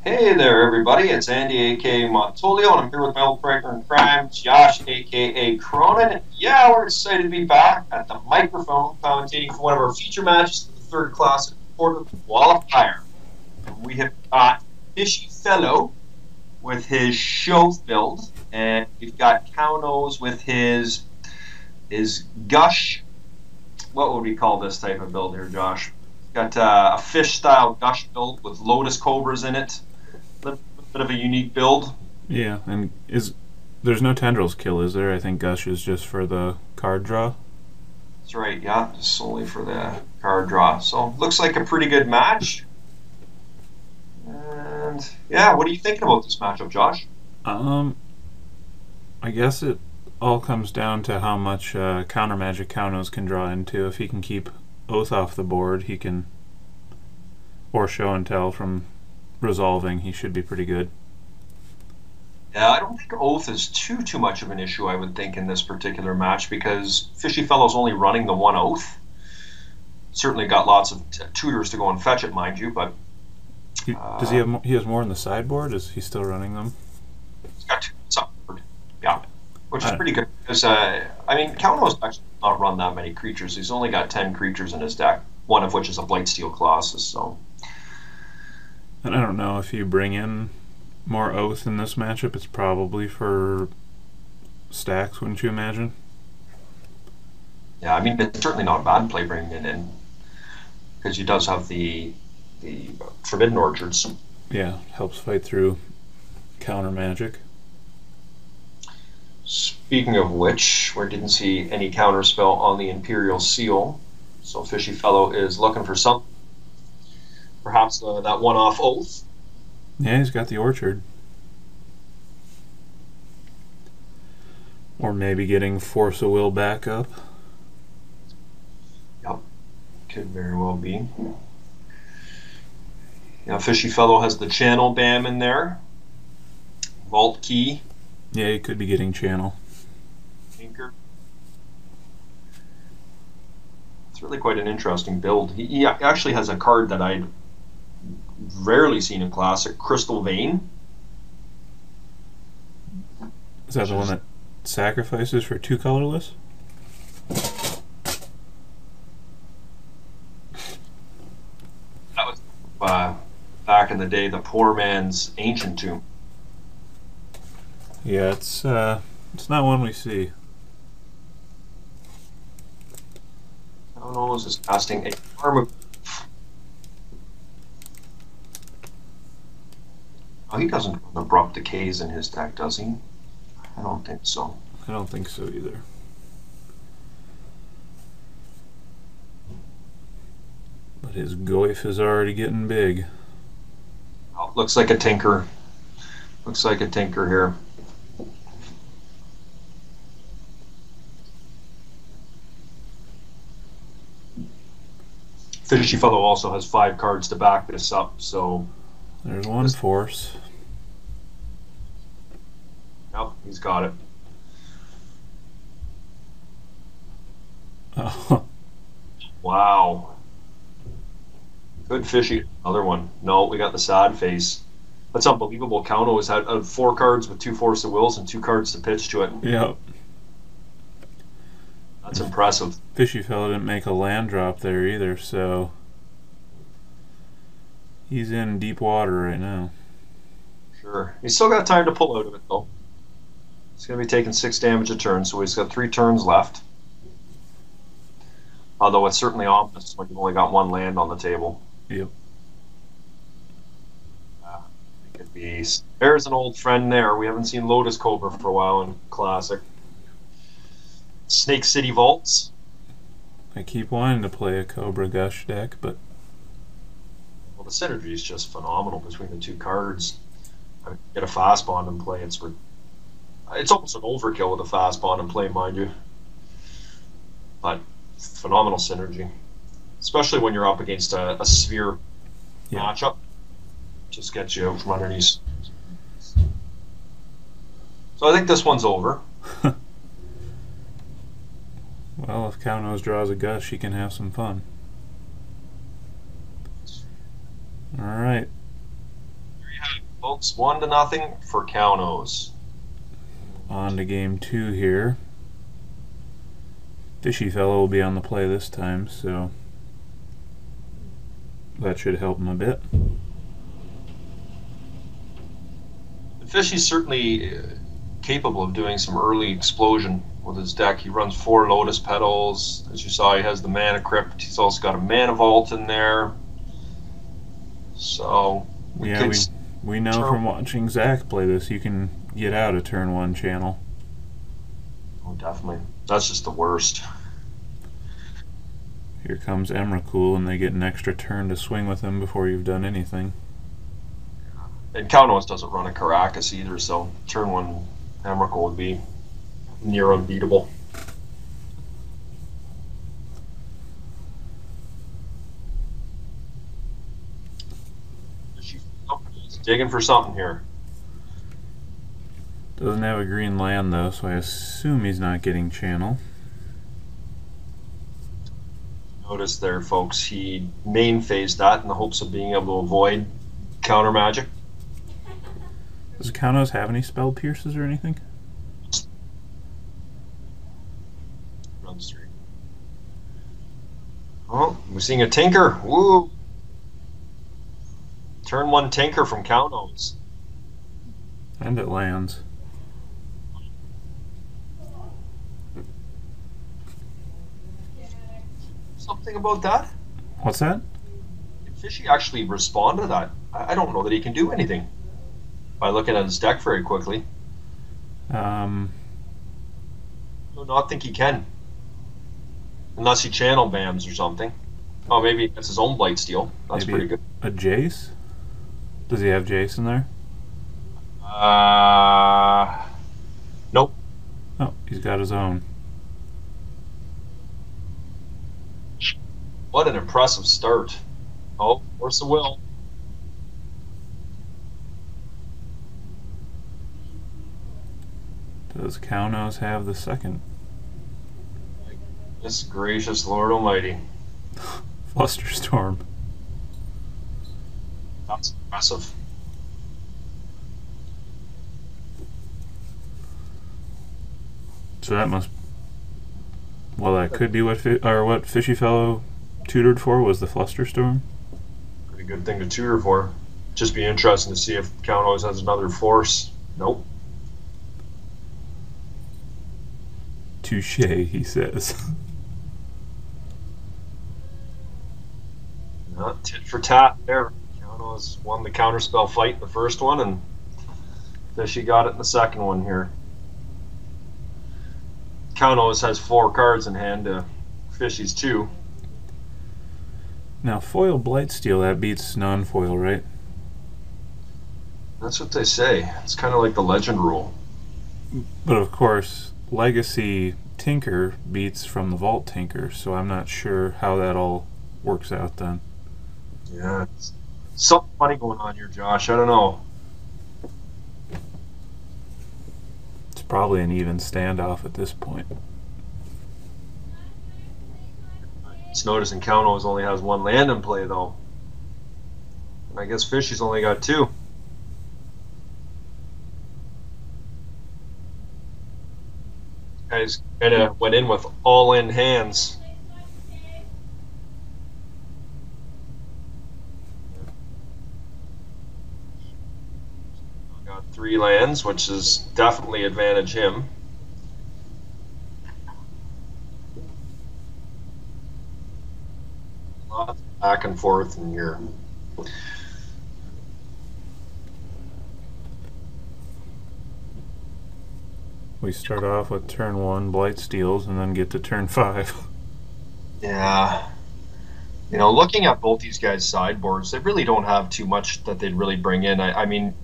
Hey there, everybody. It's Andy, aka Montolio, and I'm here with my old partner in crime, Josh, aka Cronin. Yeah, we're excited to be back at the microphone commentating for one of our feature matches for the third classic quarter qualifier. And we have got FishyFellow with his show build, and we've got Cownose with his gush. What would we call this type of build here, Josh? Got a fish-style gush build with lotus cobras in it. Little bit of a unique build. Yeah, and there's no tendrils kill, is there? I think Gush is just for the card draw. That's right, yeah, just solely for the card draw. So looks like a pretty good match. And yeah, what are you thinking about this matchup, Josh? Um, I guess it all comes down to how much counter magic Cownose can draw into. If he can keep Oath off the board, he can, or show and tell from resolving, he should be pretty good. Yeah, I don't think Oath is too much of an issue, I would think, in this particular match because FishyFellow's only running the one Oath. Certainly got lots of tutors to go and fetch it, mind you, but Does he have? He has more in the sideboard. Is he still running them? he's got two upward. Yeah, which is pretty good because I mean, Cownose actually does not run that many creatures. He's only got 10 creatures in his deck, one of which is a Blightsteel Colossus. So. And I don't know if you bring in more Oath in this matchup, it's probably for stacks, wouldn't you imagine? Yeah, I mean, it's certainly not a bad play bringing it in because he does have the Forbidden Orchards. Yeah, helps fight through counter magic. Speaking of which, we didn't see any counter spell on the Imperial Seal, so FishyFellow is looking for something. Perhaps that one-off Oath. Yeah, he's got the Orchard. Or maybe getting Force of Will back up. Yep, could very well be. Now, FishyFellow has the Channel Dam in there. Vault Key. Yeah, he could be getting Channel. Anchor. It's really quite an interesting build. He actually has a card that I'd rarely seen in Classic, Crystal Vein. Is that the one that sacrifices for 2 colorless? That was back in the day, the poor man's Ancient Tomb. Yeah, it's not one we see. Cownose is casting a Karma. Oh, he doesn't have Abrupt Decays in his deck, does he? I don't think so. I don't think so either. But his Goyf is already getting big. Oh, looks like a Tinker. Looks like a Tinker here. FishyFellow also has 5 cards to back this up, so. There's one Force. Yep, he's got it. Oh. Wow. Good Fishy. Another one. No, we got the sad face. That's unbelievable. Cownose had 4 cards with 2 Force of Wills and 2 cards to pitch to it. Yep. That's impressive. FishyFellow didn't make a land drop there either, so he's in deep water right now. Sure. He's still got time to pull out of it, though. He's going to be taking 6 damage a turn, so he's got 3 turns left. Although it's certainly ominous when you've only got 1 land on the table. Yep. It could be. There's an old friend there. We haven't seen Lotus Cobra for a while in Classic. Snake City Vaults. I keep wanting to play a Cobra Gush deck, but Well, the synergy is just phenomenal between the 2 cards. I mean, get a fast bond in play. It's almost an overkill with a fast bond in play, mind you. But phenomenal synergy, especially when you're up against a sphere matchup. Just gets you out from underneath. So I think this one's over. well, if Cownose draws a Gush, he can have some fun. Alright. There you have it. It's 1-0 for Cownose. On to game 2 here. FishyFellow will be on the play this time, so that should help him a bit. Fishy's certainly capable of doing some early explosion with his deck. He runs 4 Lotus Petals. As you saw, he has the Mana Crypt. He's also got a Mana Vault in there. So we know from watching Zach play this, you can get out a turn 1 channel. Oh, definitely. That's just the worst. Here comes Emrakul, and they get an extra turn to swing with him before you've done anything. And Cownose doesn't run a Caracas either, so turn 1 Emrakul would be near unbeatable. He's digging for something here. Doesn't have a green land though, so I assume he's not getting channel. Notice there, folks, he main phased that in the hopes of being able to avoid counter magic. Does Cownose have any spell pierces or anything? Runs 3. Oh, we're seeing a Tinker. Woo! Turn 1 Tinker from Cownose. And it lands. Something about that? What's that? Did Fishy actually respond to that? I don't know that he can do anything by looking at his deck very quickly. I do not think he can. Unless he channel bams or something. Oh, maybe it's his own Blightsteel. That's maybe pretty good. A Jace? Does he have Jace in there? Nope. Oh, he's got his own. What an impressive start. Oh, Force of Will. Does Cownose have the second? Goodness gracious Lord Almighty. Flusterstorm. That's impressive. So that must... Well, that could be what FishyFellow tutored for, was the Flusterstorm. Pretty good thing to tutor for. Just be interesting to see if Cownose has another force. Nope. Touche, he says. Not tit for tat there. Cownose won the counterspell fight in the first one, and Fishy got it in the second one here. Cownose has 4 cards in hand to Fishy's 2. Now, foil Blightsteel, that beats non-foil, right? That's what they say. It's kind of like the legend rule. But of course, Legacy Tinker beats from the Vault Tinker, so I'm not sure how that all works out then. Yeah, it's something funny going on here, Josh. I don't know. It's probably an even standoff at this point. Just noticing Cownose only has 1 land in play, though. And I guess Fishy's only got 2. Guys kind of went in with all-in hands. Got 3 lands, which is definitely advantage him. Lots of back and forth in here. We start off with turn 1 Blightsteels and then get to turn 5. Yeah. You know, looking at both these guys' sideboards, they really don't have too much that they'd really bring in. I mean,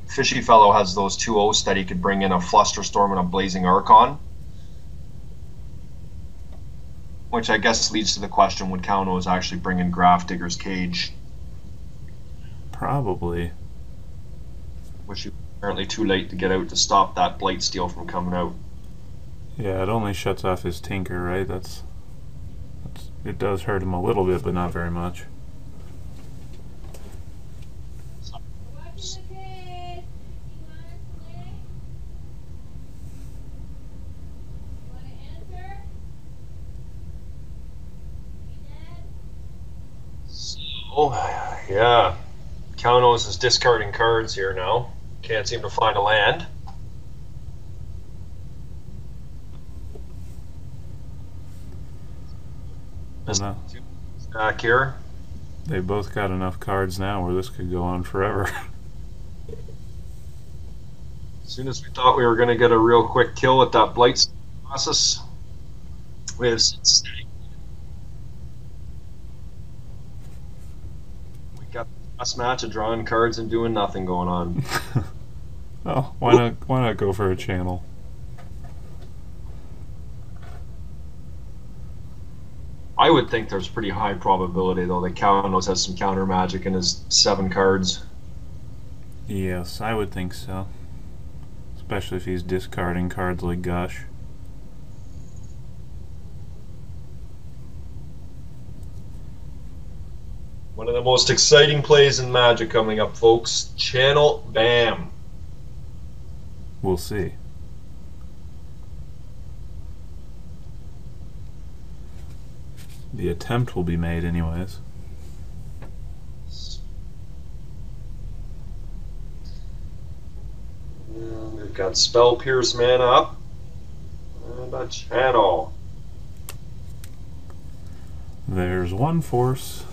FishyFellow has those 2 oaths that he could bring in, a Flusterstorm and a Blazing Archon. Which I guess leads to the question, would Cownose actually bring in Grafdigger's Cage? Probably. Which is apparently too late to get out to stop that Blightsteel from coming out. Yeah, it only shuts off his Tinker, right? It does hurt him a little bit, but not very much. Oh, yeah. Cownose is discarding cards here now. Can't seem to find a land. No. Back here. They both got enough cards now where this could go on forever. As soon as we thought we were going to get a real quick kill with that blight process, we have Cincinnati. We got the last match of drawing cards and doing nothing going on. Oh, why not go for a channel? I would think there's pretty high probability though that Cownose has some counter magic in his 7 cards. Yes, I would think so. Especially if he's discarding cards like Gush. One of the most exciting plays in Magic coming up, folks. Channel Bam. We'll see. The attempt will be made anyways. We've got Spell Pierce mana up. And a channel. There's one force.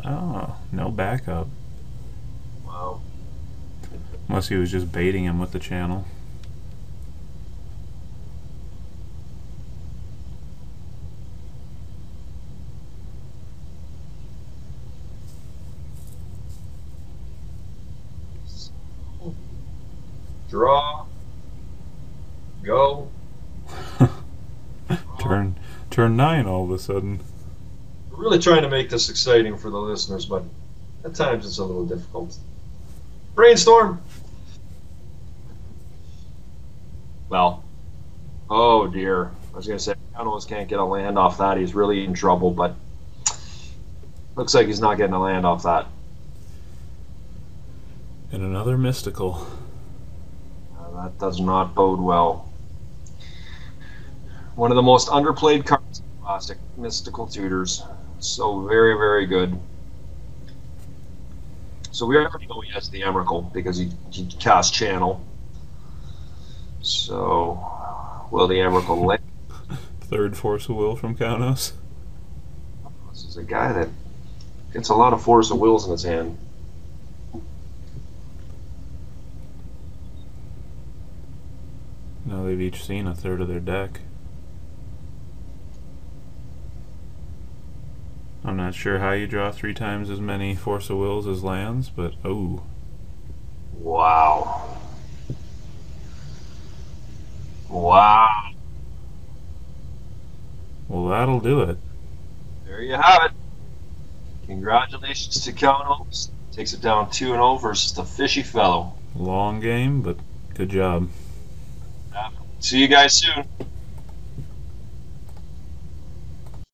Oh, no backup. Wow. Unless he was just baiting him with the channel. Draw. Go. Turn 9 all of a sudden. We're really trying to make this exciting for the listeners, but at times it's a little difficult. Brainstorm. Well, oh dear. I was going to say, Cownose can't get a land off that. He's really in trouble, but looks like he's not getting a land off that. And another mystical. That does not bode well. One of the most underplayed cards in Classic, Mystical Tutors. So very, very good. So we already know he has the Emrakul because he cast Channel. So will the Emrakul land? Third Force of Will from Cownose. This is a guy that gets a lot of Force of Wills in his hand. Now they've each seen a third of their deck. I'm not sure how you draw 3 times as many Force of Wills as lands, but oh. Wow. Wow. Well, that'll do it. There you have it. Congratulations to Cownose. Takes it down 2-0 versus the FishyFellow. Long game, but good job. See you guys soon.